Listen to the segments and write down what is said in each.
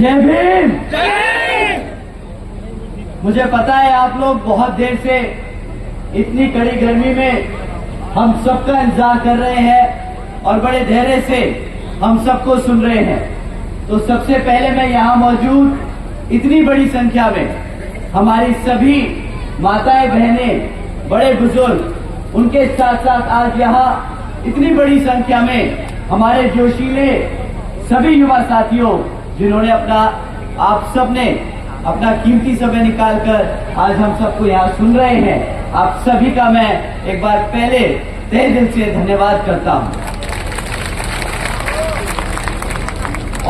जय भीम। मुझे पता है आप लोग बहुत देर से इतनी कड़ी गर्मी में हम सबका इंतजार कर रहे हैं और बड़े धैर्य से हम सबको सुन रहे हैं। तो सबसे पहले मैं यहाँ मौजूद इतनी बड़ी संख्या में हमारी सभी माताएं बहनें बड़े बुजुर्ग उनके साथ साथ आज यहाँ इतनी बड़ी संख्या में हमारे जोशीले सभी युवा साथियों जिन्होंने आप सबने अपना कीमती समय निकालकर आज हम सबको यहाँ सुन रहे हैं, आप सभी का मैं एक बार पहले तहे दिल से धन्यवाद करता हूँ।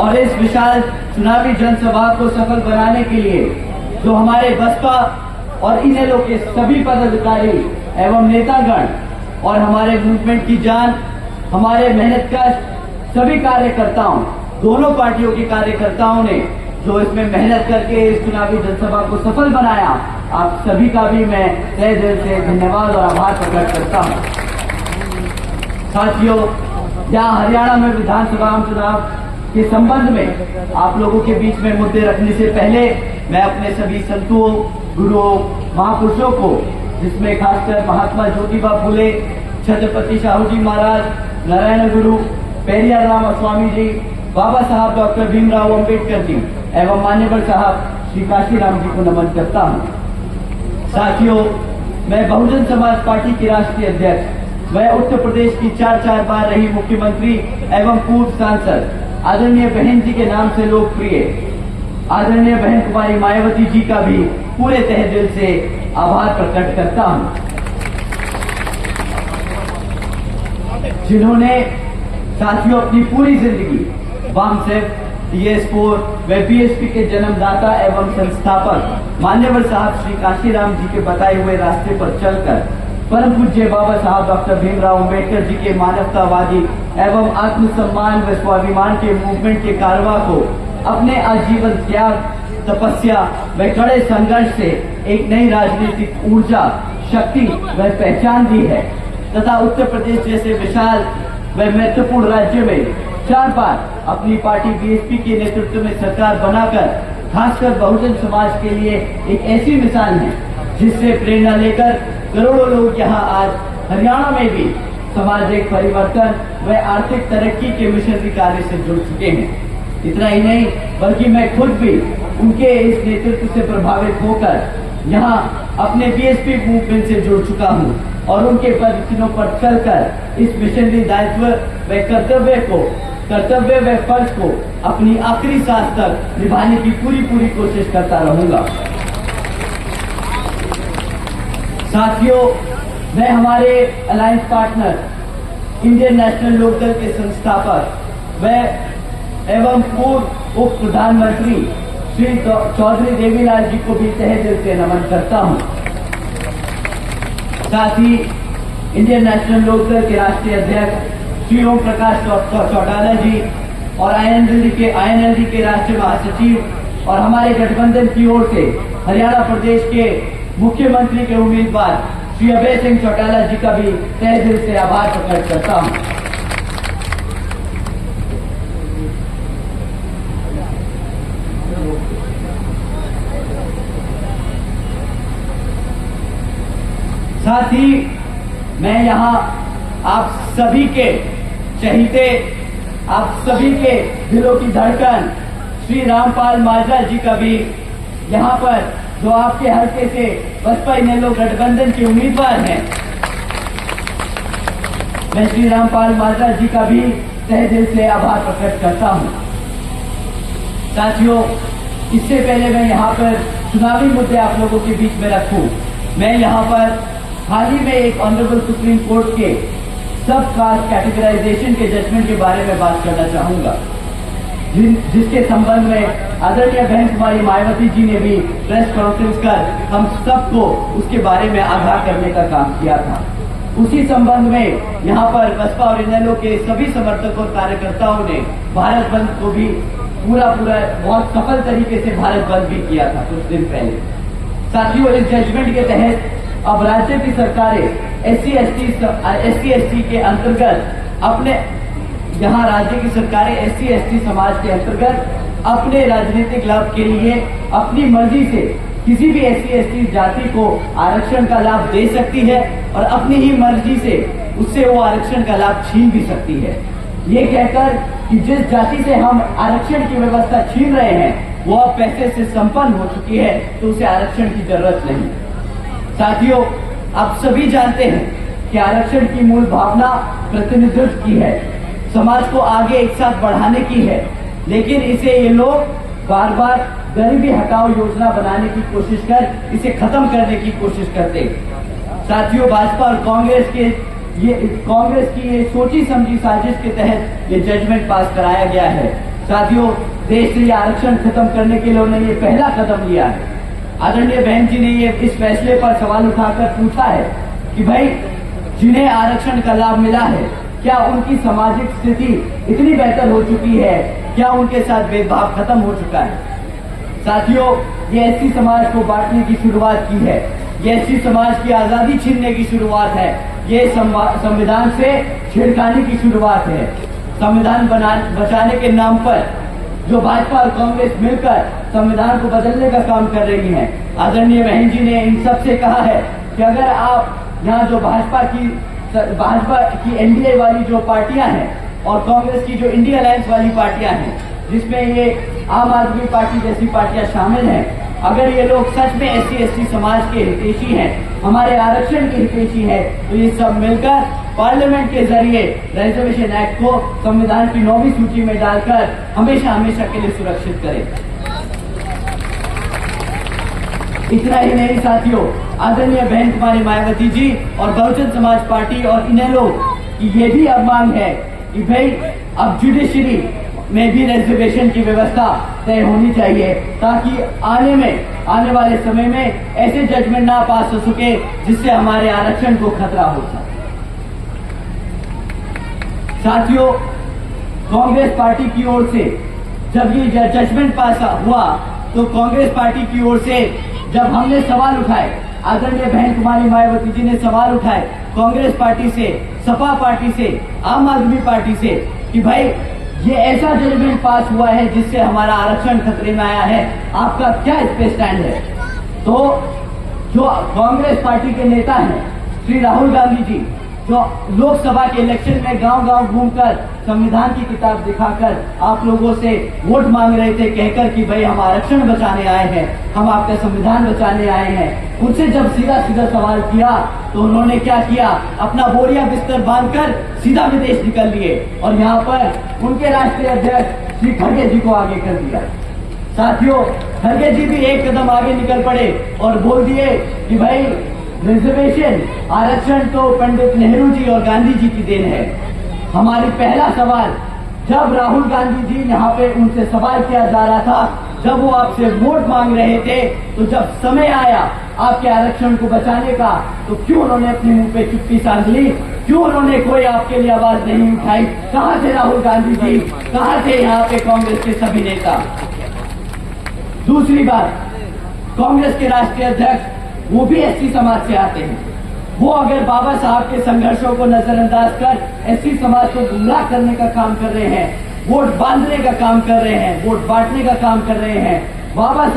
और इस विशाल चुनावी जनसभा को सफल बनाने के लिए जो हमारे बसपा और इनेलो के सभी पदाधिकारी एवं नेतागण और हमारे मूवमेंट की जान, हमारे मेहनतकश सभी कार्यकर्ताओं, दोनों पार्टियों के कार्यकर्ताओं ने जो इसमें मेहनत करके इस चुनावी जनसभा को सफल बनाया, आप सभी का भी मैं तहे दिल से धन्यवाद और आभार प्रकट करता हूं। साथियों, यहाँ हरियाणा में विधानसभा चुनाव के संबंध में आप लोगों के बीच में मुद्दे रखने से पहले मैं अपने सभी संतों, गुरुओं, महापुरुषों को, जिसमें खासकर महात्मा ज्योतिबा फुले, छत्रपति शाहू जी महाराज, नारायण गुरु, पेरियार राम स्वामी जी, बाबा साहब डॉक्टर भीमराव अंबेडकर जी एवं मान्यवर साहब श्री काशीराम जी को नमन करता हूं। साथियों, मैं बहुजन समाज पार्टी की राष्ट्रीय अध्यक्ष, मैं उत्तर प्रदेश की चार बार रही मुख्यमंत्री एवं पूर्व सांसद आदरणीय बहन जी के नाम से लोकप्रिय आदरणीय बहन कुमारी मायावती जी का भी पूरे तहे दिल से आभार प्रकट करता हूं, जिन्होंने साथियों अपनी पूरी जिंदगी वामसेफ, DS4 व BSP के जन्मदाता एवं संस्थापक मान्यवर साहब श्री काशीराम जी के बताए हुए रास्ते पर चलकर परम पूज्य बाबा साहब डॉक्टर भीमराव अंबेडकर जी के मानवतावादी एवं आत्मसम्मान व स्वाभिमान के मूवमेंट के कारवा को अपने आजीवन त्याग, तपस्या व कड़े संघर्ष से एक नई राजनीतिक ऊर्जा, शक्ति व पहचान दी है तथा उत्तर प्रदेश जैसे विशाल व महत्वपूर्ण राज्य में 4 बार अपनी पार्टी BSP के नेतृत्व में सरकार बनाकर खासकर बहुजन समाज के लिए एक ऐसी मिसाल है जिससे प्रेरणा लेकर करोड़ों लोग यहाँ आज हरियाणा में भी सामाजिक परिवर्तन व आर्थिक तरक्की के मिशनरी कार्य से जुड़ चुके हैं। इतना ही नहीं बल्कि मैं खुद भी उनके इस नेतृत्व से प्रभावित होकर यहाँ अपने BSP मूवमेंट से जुड़ चुका हूँ और उनके पदचिन्हों पर चलकर इस मिशनरी दायित्व व कर्तव्य व फर्ज को अपनी आखिरी सांस तक निभाने की पूरी कोशिश करता रहूंगा। साथियों, मैं हमारे alliance partner Indian National Lokdal के संस्थापक व एवं पूर्व उप प्रधानमंत्री श्री चौधरी देवीलाल जी को भी तहे दिल से नमन करता हूं। साथ ही इंडियन नेशनल लोकदल के राष्ट्रीय अध्यक्ष श्री ओम प्रकाश चौटाला जी और INLD के राष्ट्रीय महासचिव और हमारे गठबंधन की ओर से हरियाणा प्रदेश के मुख्यमंत्री के उम्मीदवार श्री अभय सिंह चौटाला जी का भी तहे दिल से आभार प्रकट करता हूं। साथ ही मैं यहाँ आप सभी के चहीते, आप सभी के दिलों की धड़कन श्री रामपाल माजरा जी का भी यहाँ पर, जो आपके हल्के से बसपा इनेलो गठबंधन के उम्मीदवार हैं, मैं श्री रामपाल माजरा जी का भी तहे दिल से आभार प्रकट करता हूं। साथियों, इससे पहले मैं यहाँ पर चुनावी मुद्दे आप लोगों के बीच में रखूं, मैं यहाँ पर हाल ही में एक ऑनरेबल सुप्रीम कोर्ट के सब कास्ट कैटेगराइजेशन के जजमेंट के बारे में बात करना चाहूंगा, जिसके संबंध में आदरणीय बहन कुमारी मायावती जी ने भी प्रेस कॉन्फ्रेंस कर हम सबको उसके बारे में आगाह करने का काम किया था। उसी संबंध में यहाँ पर बसपा और इनेलो के सभी समर्थकों और कार्यकर्ताओं ने भारत बंद को भी पूरा बहुत सफल तरीके से भारत बंद भी किया था कुछ दिन पहले। साथियों, इस जजमेंट के तहत अब राज्य की सरकारें SC/ST के अंतर्गत अपने यहाँ राज्य की सरकारें SC/ST समाज के अंतर्गत अपने राजनीतिक लाभ के लिए अपनी मर्जी से किसी भी SC/ST जाति को आरक्षण का लाभ दे सकती है और अपनी ही मर्जी से उससे वो आरक्षण का लाभ छीन भी सकती है। ये कहकर कि जिस जाति से हम आरक्षण की व्यवस्था छीन रहे हैं वो अब पैसे से संपन्न हो चुकी है तो उसे आरक्षण की जरूरत नहीं। साथियों, आप सभी जानते हैं कि आरक्षण की मूल भावना प्रतिनिधित्व की है, समाज को आगे एक साथ बढ़ाने की है, लेकिन इसे ये लोग बार बार गरीबी हटाओ योजना बनाने की कोशिश कर इसे खत्म करने की कोशिश करते। साथियों, भाजपा और कांग्रेस की ये सोची समझी साजिश के तहत ये जजमेंट पास कराया गया है। साथियों, देश से ये आरक्षण खत्म करने के लिए उन्होंने ये पहला कदम लिया है। आदरणीय बहन जी ने ये इस फैसले पर सवाल उठाकर पूछा है कि भाई जिन्हें आरक्षण का लाभ मिला है क्या उनकी सामाजिक स्थिति इतनी बेहतर हो चुकी है, क्या उनके साथ भेदभाव खत्म हो चुका है। साथियों, ये SC समाज को बांटने की शुरुआत की है, ये SC समाज की आजादी छीनने की शुरुआत है, ये संविधान से छेड़खानी की शुरुआत है। संविधान बचाने के नाम पर जो भाजपा और कांग्रेस मिलकर संविधान को बदलने का काम कर रही है। आदरणीय बहन जी ने इन सब से कहा है कि अगर आप यहाँ जो भाजपा की NDA वाली जो पार्टियां हैं और कांग्रेस की जो इंडिया अलायंस वाली पार्टियां हैं जिसमें ये आम आदमी पार्टी जैसी पार्टियां शामिल हैं, अगर ये लोग सच में SC/ST समाज के हितैषी हैं, हमारे आरक्षण के हितैषी हैं, तो ये सब मिलकर पार्लियामेंट के जरिए रिजर्वेशन एक्ट को संविधान की 9वीं सूची में डालकर हमेशा हमेशा के लिए सुरक्षित करें। इतना ही नहीं साथियों, आदरणीय बहन कुमारी मायावती जी और बहुजन समाज पार्टी और इन्हें लोग की ये भी अब मांग है कि भाई अब जुडिशरी में भी रिजर्वेशन की व्यवस्था तय होनी चाहिए ताकि आने वाले समय में ऐसे जजमेंट ना पास हो सके जिससे हमारे आरक्षण को खतरा हो सके। साथियों, कांग्रेस पार्टी की ओर से जब ये जजमेंट पास हुआ तो कांग्रेस पार्टी की ओर से जब हमने सवाल उठाए, आदरणीय बहन कुमारी मायावती जी ने सवाल उठाए कांग्रेस पार्टी से, सपा पार्टी से, आम आदमी पार्टी से कि भाई ये ऐसा जजमेंट पास हुआ है जिससे हमारा आरक्षण खतरे में आया है, आपका क्या इस पे स्टैंड है। तो जो कांग्रेस पार्टी के नेता हैं श्री राहुल गांधी जी, जो लोकसभा के इलेक्शन में गांव-गांव घूमकर संविधान की किताब दिखाकर आप लोगों से वोट मांग रहे थे कहकर कि भाई हम आरक्षण बचाने आए हैं, हम आपका संविधान बचाने आए हैं, उनसे जब सीधा सीधा सवाल किया तो उन्होंने क्या किया, अपना बोरिया बिस्तर बांधकर सीधा विदेश निकल लिए और यहाँ पर उनके राष्ट्रीय अध्यक्ष श्री खड़गे जी को आगे कर दिया। साथियों, खड़गे जी भी एक कदम आगे निकल पड़े और बोल दिए कि भाई रिजर्वेशन आरक्षण तो पंडित नेहरू जी और गांधी जी की देन है। हमारी पहला सवाल जब राहुल गांधी जी यहाँ पे उनसे सवाल किया जा रहा था, जब वो आपसे वोट मांग रहे थे, तो जब समय आया आपके आरक्षण को बचाने का तो क्यों उन्होंने अपने मुंह पे चुप्पी साध ली, क्यों उन्होंने कोई आपके लिए आवाज नहीं उठाई। कहाँ थे राहुल गांधी जी, कहाँ थे यहाँ पे कांग्रेस के सभी नेता। दूसरी बात, कांग्रेस के राष्ट्रीय अध्यक्ष वो भी SC समाज से आते हैं, वो अगर बाबा साहब के संघर्षों को नजरअंदाज कर SC समाज को गुमराह करने का काम कर रहे हैं, वोट बांधने का काम कर रहे हैं, वोट बांटने का काम कर रहे हैं, बाबा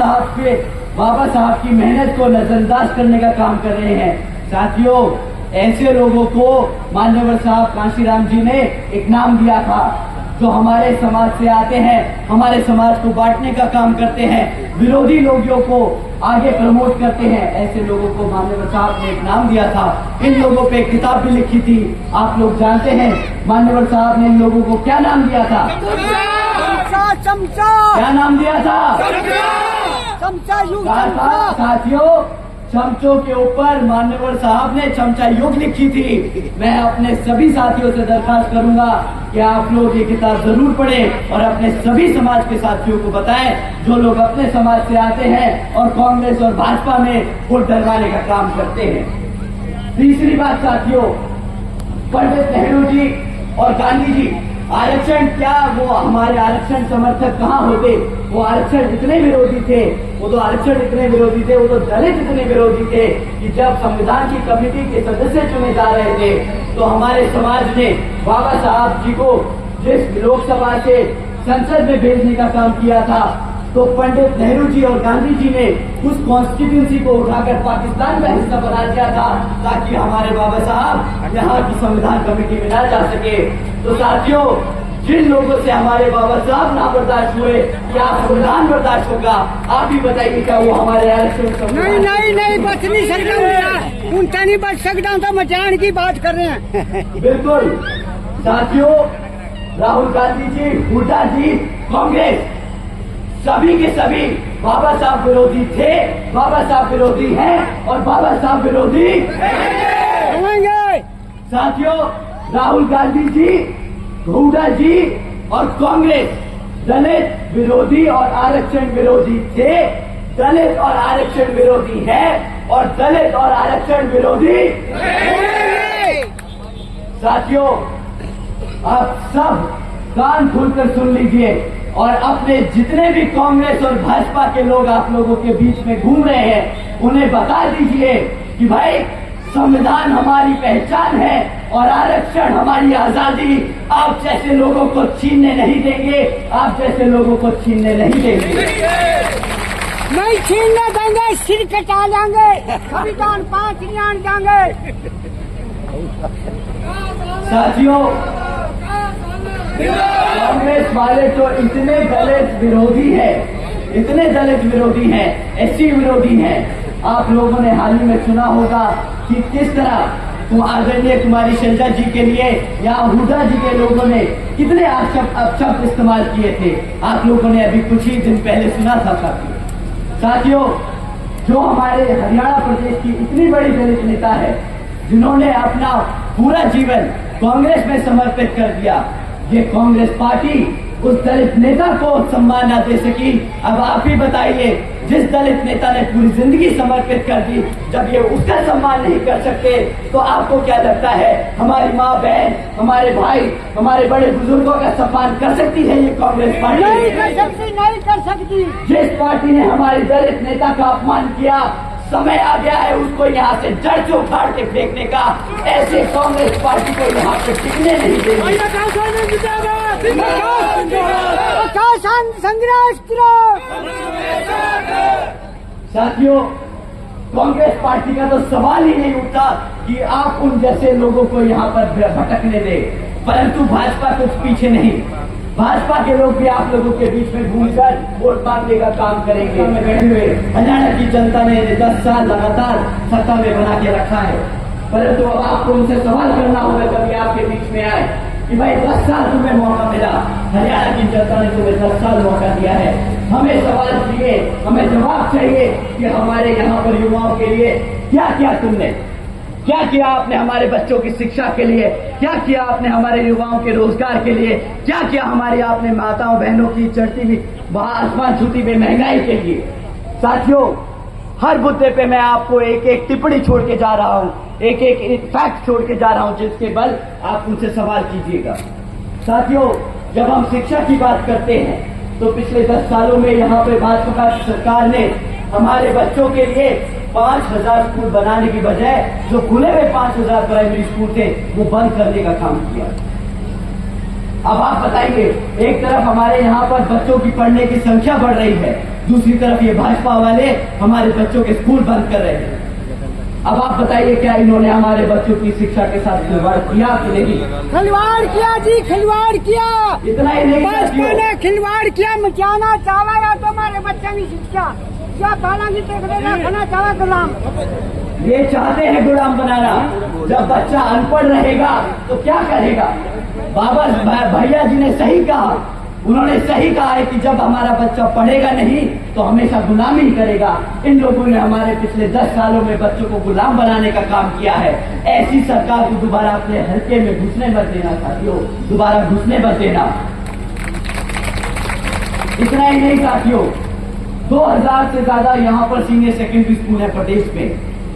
साहब की मेहनत को नजरअंदाज करने का काम कर रहे हैं। साथियों, ऐसे लोगों को मान्यवर साहब कांशीराम जी ने एक नाम दिया था, जो हमारे समाज से आते हैं, हमारे समाज को बांटने का काम करते हैं, विरोधी लोगों को आगे प्रमोट करते हैं, ऐसे लोगों को मान्यवर साहब ने एक नाम दिया था। इन लोगों पे एक किताब भी लिखी थी, आप लोग जानते हैं मान्यवर साहब ने इन लोगों को क्या नाम दिया था? चमचा। क्या नाम दिया था? चमचा युग। साथियों, चमचों के ऊपर मान्यवर साहब ने चमचा युग लिखी थी। मैं अपने सभी साथियों से दरखास्त करूंगा कि आप लोग ये किताब जरूर पढ़ें और अपने सभी समाज के साथियों को बताएं जो लोग अपने समाज से आते हैं और कांग्रेस और भाजपा में वोट डलवाने का काम करते हैं। तीसरी बात साथियों, पंडित नेहरू जी और गांधी जी, आरक्षण क्या, वो हमारे आरक्षण समर्थक कहाँ होते, वो आरक्षण इतने विरोधी थे, वो तो आरक्षण इतने विरोधी थे, वो तो दलित इतने विरोधी थे कि जब संविधान की कमेटी के सदस्य चुने जा रहे थे तो हमारे समाज ने बाबा साहब जी को जिस लोकसभा से संसद में भेजने का काम किया था, तो पंडित नेहरू जी और गांधी जी ने उस कॉन्स्टिट्यूंसी को उठाकर पाकिस्तान का हिस्सा बना दिया था, ताकि हमारे बाबा साहब यहाँ की संविधान कमेटी में न जा सके। तो साथियों, जिन लोगों से हमारे बाबा साहब ना बर्दाश्त हुए, क्या संविधान बर्दाश्त होगा? आप ही बताइए, क्या वो हमारे आरक्षण? नहीं बच नहीं सकता, उनका नहीं बच सकता, तो मचान की बात कर रहे हैं। बिल्कुल साथियों, राहुल गांधी जी, हुड्डा जी, कांग्रेस, सभी के सभी बाबा साहब विरोधी थे, बाबा साहब विरोधी हैं और बाबा साहब विरोधी होंगे। साथियों, राहुल गांधी जी, हुड्डा जी और कांग्रेस दलित विरोधी और आरक्षण विरोधी थे, दलित और आरक्षण विरोधी है और दलित और आरक्षण विरोधी। साथियों, आप सब कान खोलकर सुन लीजिए और अपने जितने भी कांग्रेस और भाजपा के लोग आप लोगों के बीच में घूम रहे हैं, उन्हें बता दीजिए कि भाई संविधान हमारी पहचान है और आरक्षण हमारी आजादी। आप जैसे लोगों को छीनने नहीं देंगे, आप जैसे लोगों को छीनने नहीं देंगे। नहीं छीनने देंगे, सिर कटा लेंगे, संविधान 5 नहीं आन देंगे। साथियों, कांग्रेस वाले तो इतने दलित विरोधी हैं, इतने दलित विरोधी हैं, एससी विरोधी हैं। आप लोगों ने हाल ही में सुना होगा कि किस तरह आदरणीय कुमारी शैलजा जी के लिए या हुड्डा जी के लोगों ने कितने अपशब्द इस्तेमाल किए थे। आप लोगों ने अभी कुछ ही दिन पहले सुना था। साथियों, जो हमारे हरियाणा प्रदेश की इतनी बड़ी दलित नेता है, जिन्होंने अपना पूरा जीवन कांग्रेस में समर्पित कर दिया, ये कांग्रेस पार्टी उस दलित नेता को सम्मान न दे सकी। अब आप ही बताइए, जिस दलित नेता ने पूरी जिंदगी समर्पित कर दी, जब ये उसका सम्मान नहीं कर सकते, तो आपको क्या लगता है हमारी माँ बहन, हमारे भाई, हमारे बड़े बुजुर्गों का सम्मान कर सकती है ये कांग्रेस पार्टी? नहीं कर सकती। जिस पार्टी ने हमारे दलित नेता का अपमान किया, समय आ गया है उसको यहाँ से जड़ से उखाड़ के फेंकने का। ऐसे कांग्रेस पार्टी को यहाँ पे टिकने नहीं देंगे। साथियों, कांग्रेस पार्टी का तो सवाल ही नहीं उठता कि आप उन जैसे लोगों को यहाँ पर भटकने दे, परंतु भाजपा कुछ पीछे नहीं। भाजपा के लोग भी आप लोगों के बीच में घूमकर वोट मांगने का काम करेंगे। हरियाणा की जनता ने 10 साल लगातार सत्ता में बना के रखा है, परंतु अब आपको उनसे सवाल करना होगा कभी आपके बीच में आए कि भाई 10 साल तुम्हें मौका मिला, हरियाणा की जनता ने तुम्हें 10 साल मौका दिया है, हमें सवाल चाहिए, हमें जवाब चाहिए कि हमारे यहाँ पर युवाओं के लिए क्या किया तुमने, क्या किया आपने हमारे बच्चों की शिक्षा के लिए, क्या किया आपने हमारे युवाओं के रोजगार के लिए, क्या किया हमारी आपने माताओं बहनों की चढ़ती हुई आसमान छूती हुई महंगाई के लिए। साथियों, हर मुद्दे पे मैं आपको एक एक टिप्पणी छोड़ के जा रहा हूँ, एक एक फैक्ट छोड़ के जा रहा हूँ, जिसके बल आप उनसे सवाल कीजिएगा। साथियों, जब हम शिक्षा की बात करते हैं तो पिछले 10 सालों में यहाँ पे भाजपा सरकार ने हमारे बच्चों के लिए 5000 स्कूल बनाने की बजाय जो खुले हुए 5000 प्राइमरी स्कूल थे वो बंद करने का काम किया। अब आप बताइए, एक तरफ हमारे यहाँ पर बच्चों की पढ़ने की संख्या बढ़ रही है, दूसरी तरफ ये भाजपा वाले हमारे बच्चों के स्कूल बंद कर रहे हैं। अब आप बताइए, क्या इन्होंने हमारे बच्चों की शिक्षा के साथ खिलवाड़ किया कि नहीं? खिलवाड़ किया जी, खिलवाड़ किया। इतना ही नहीं, भाजपा ने खिलवाड़ किया। मचाना चाहेगा तो हमारे बच्चों की शिक्षा, क्या खाना की खाना चाहे गुलाम। ये चाहते हैं गुलाम बनाना। जब बच्चा अनपढ़ रहेगा तो क्या करेगा? बाबा भैया जी ने सही कहा, उन्होंने सही कहा है कि जब हमारा बच्चा पढ़ेगा नहीं तो हमेशा गुलामी ही करेगा। इन लोगों ने हमारे पिछले 10 सालों में बच्चों को गुलाम बनाने का काम किया है। ऐसी सरकार को दोबारा अपने हल्के में घुसने मत देना साथियों, दोबारा घुसने मत देना। इतना ही नहीं साथियों, 2000 से ज्यादा यहाँ पर सीनियर सेकेंडरी स्कूल है प्रदेश में,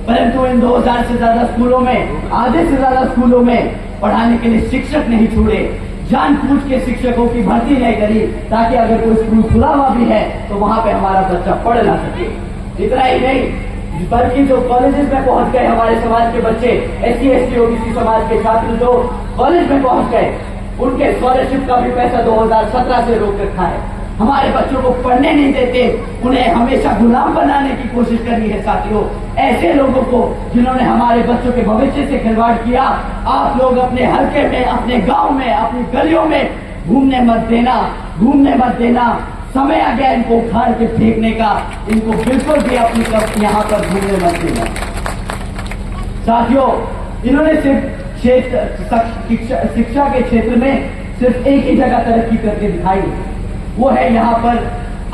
परंतु इन 2000 से ज्यादा स्कूलों में, आधे से ज्यादा स्कूलों में पढ़ाने के लिए शिक्षक नहीं छोड़े। जानबूझ के शिक्षकों की भर्ती नहीं करी ताकि अगर कोई स्कूल खुला हुआ भी है तो वहां पे हमारा बच्चा पढ़ ना सके। इतना ही नहीं, बल्कि जो कॉलेजेस में पहुंच गए हमारे समाज के बच्चे, SC ST OBC समाज के छात्र जो कॉलेज में पहुंच गए, उनके स्कॉलरशिप का भी पैसा 2017 से रोक रखा है। हमारे बच्चों को पढ़ने नहीं देते, उन्हें हमेशा गुलाम बनाने की कोशिश करनी है। साथियों, ऐसे लोगों को जिन्होंने हमारे बच्चों के भविष्य से खिलवाड़ किया, आप लोग अपने हल्के में, अपने गांव में, अपनी गलियों में घूमने मत देना। समय आ गया इनको उखाड़ के फेंकने का। इनको बिल्कुल भी अपनी तरफ यहाँ पर घूमने मत देना। साथियों, इन्होंने सिर्फ शिक्षा के क्षेत्र में सिर्फ एक ही जगह तरक्की करके दिखाई, वो है यहाँ पर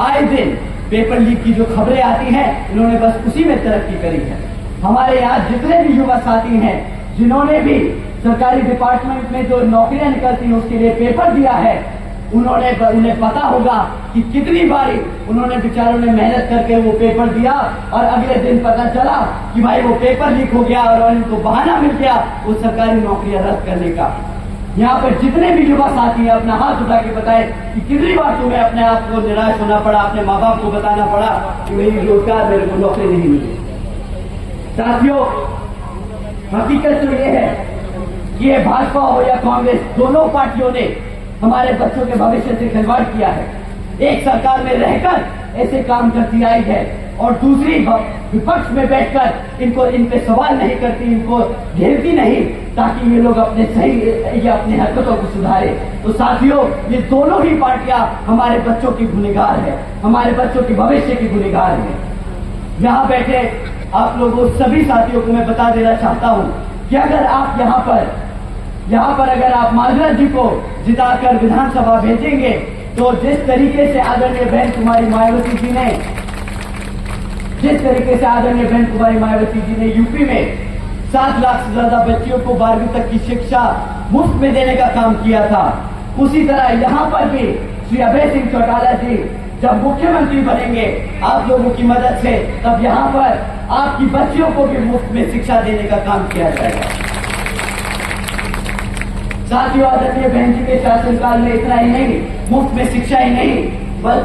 आए दिन पेपर लीक की जो खबरें आती हैं, इन्होंने बस उसी में तरक्की करी है। हमारे यहाँ जितने भी युवा साथी हैं जिन्होंने भी सरकारी डिपार्टमेंट में जो नौकरियां निकलती हैं उसके लिए पेपर दिया है, उन्हें पता होगा कि कितनी बारी उन्होंने बेचारों ने मेहनत करके वो पेपर दिया और अगले दिन पता चला कि भाई वो पेपर लीक हो गया और इनको बहाना मिल गया वो सरकारी नौकरियां रद्द करने का। यहाँ पर जितने भी युवा साथी हैं अपना हाथ उठा के बताए कि कितनी बार तुम्हें अपने आप को निराश होना पड़ा, अपने माँ बाप को बताना पड़ा कि मेरी रोजगार, मेरे को नौकरी नहीं मिली। साथियों, हकीकत तो ये है कि ये भाजपा हो या कांग्रेस, दोनों पार्टियों ने हमारे बच्चों के भविष्य से खिलवाड़ किया है। एक सरकार में रहकर ऐसे काम करती आई है और दूसरी विपक्ष में बैठकर इन पे सवाल नहीं करती, इनको घेरती नहीं, ताकि ये लोग अपने हरकतों को सुधारे। तो साथियों, ये दोनों ही पार्टियां हमारे बच्चों की गुनहगार है, हमारे बच्चों के भविष्य की गुनहगार है। यहाँ बैठे आप लोगों सभी साथियों को मैं बता देना चाहता हूँ कि अगर आप यहाँ पर अगर आप माजरा जी को जिताकर विधानसभा भेजेंगे तो जिस तरीके से आदरणीय बहन कुमारी मायावती जी ने यूपी में 7 लाख से ज्यादा बच्चियों को 12वीं तक की शिक्षा मुफ्त में देने का काम किया था, उसी तरह यहाँ पर भी श्री अभय सिंह चौटाला जी जब मुख्यमंत्री बनेंगे आप लोगों की मदद से, तब यहाँ पर आपकी बच्चियों को भी मुफ्त में शिक्षा देने का काम किया जाएगा। साथियों, आदरणीय बहन जी के शासनकाल में इतना ही नहीं, मुफ्त में शिक्षा ही नहीं, बल्कि